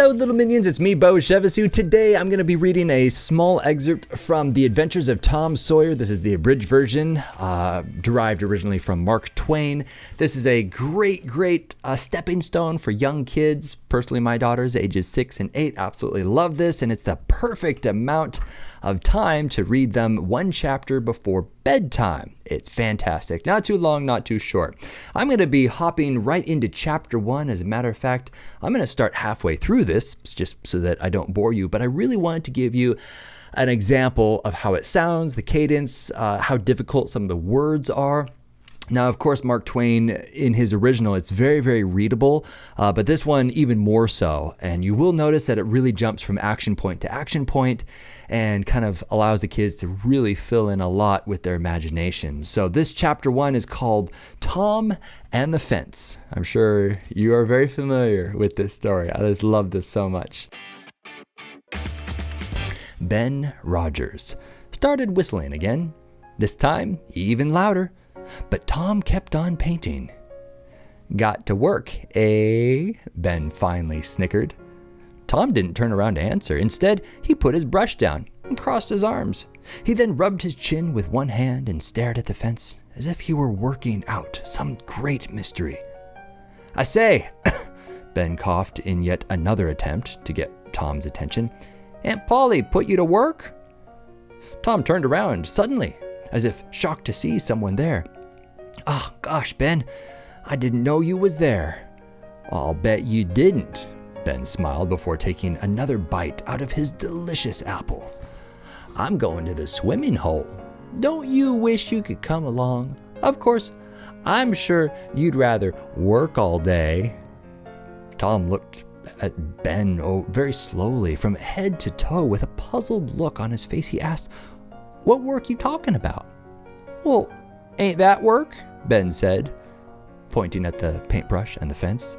Hello, little minions. It's me, Beau. Today, I'm going to be reading a small excerpt from The Adventures of Tom Sawyer. This is the abridged version, derived originally from Mark Twain. This is a great stepping stone for young kids. Personally, my daughters, ages 6 and 8, absolutely love this, and it's the perfect amount of time to read them one chapter before bedtime. It's fantastic. Not too long, not too short. I'm going to be hopping right into chapter 1. As a matter of fact, I'm going to start halfway through this just so that I don't bore you, but I really wanted to give you an example of how it sounds, the cadence, how difficult some of the words are. Now, of course, Mark Twain, in his original, it's very readable, but this one even more so. And you will notice that it really jumps from action point to action point and kind of allows the kids to really fill in a lot with their imagination. So this chapter 1 is called Tom and the Fence. I'm sure you are very familiar with this story. I just love this so much. Ben Rogers started whistling again, this time even louder. But Tom kept on painting. Got to work, eh? Ben finally snickered. Tom didn't turn around to answer. Instead, he put his brush down and crossed his arms. He then rubbed his chin with one hand and stared at the fence as if he were working out some great mystery. I say, Ben coughed in yet another attempt to get Tom's attention. Aunt Polly put you to work? Tom turned around suddenly, as if shocked to see someone there. Oh, gosh, Ben, I didn't know you was there. I'll bet you didn't, Ben smiled before taking another bite out of his delicious apple. I'm going to the swimming hole. Don't you wish you could come along? Of course, I'm sure you'd rather work all day. Tom looked at Ben very slowly from head to toe with a puzzled look on his face. He asked, What work you talking about? Well, ain't that work? Ben said, pointing at the paintbrush and the fence.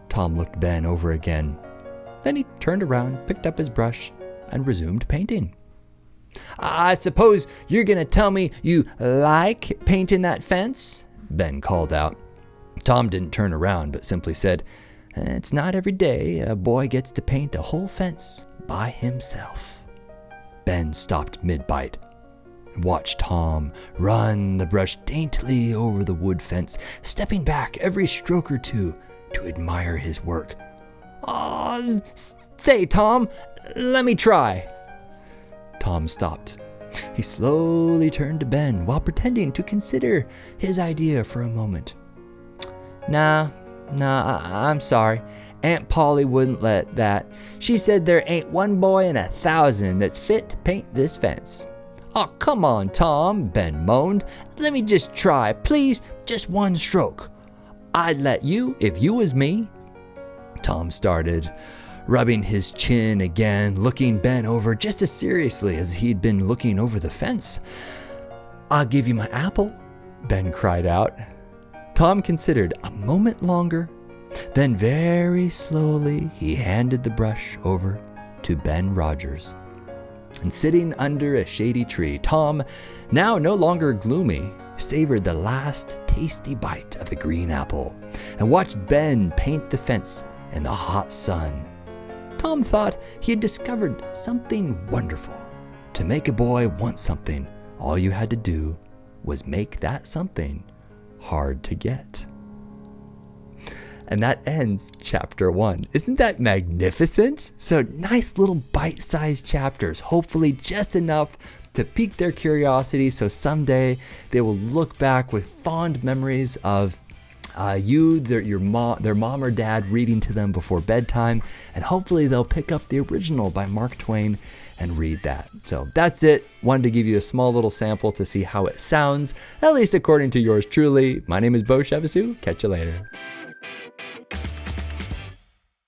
Tom looked Ben over again. Then he turned around, picked up his brush, and resumed painting. I suppose you're going to tell me you like painting that fence? Ben called out. Tom didn't turn around, but simply said, It's not every day a boy gets to paint a whole fence by himself. Ben stopped mid-bite. Watch Tom run the brush daintily over the wood fence, stepping back every stroke or two to admire his work. Aw, say, Tom, let me try. Tom stopped. He slowly turned to Ben while pretending to consider his idea for a moment. Nah, I'm sorry. Aunt Polly wouldn't let that. She said there ain't one boy in 1,000 that's fit to paint this fence. Oh, come on, Tom, Ben moaned. Let me just try, please, just one stroke. I'd let you if you was me. Tom started, rubbing his chin again, looking Ben over just as seriously as he'd been looking over the fence. I'll give you my apple, Ben cried out. Tom considered a moment longer. Then very slowly, he handed the brush over to Ben Rogers. And sitting under a shady tree, Tom, now no longer gloomy, savored the last tasty bite of the green apple and watched Ben paint the fence in the hot sun. Tom thought he had discovered something wonderful. To make a boy want something, all you had to do was make that something hard to get. And that ends chapter 1. Isn't that magnificent? So nice little bite-sized chapters, hopefully just enough to pique their curiosity so someday they will look back with fond memories of their mom or dad reading to them before bedtime, and hopefully they'll pick up the original by Mark Twain and read that. So that's it. Wanted to give you a small little sample to see how it sounds, at least according to yours truly. My name is Beau. Catch you later.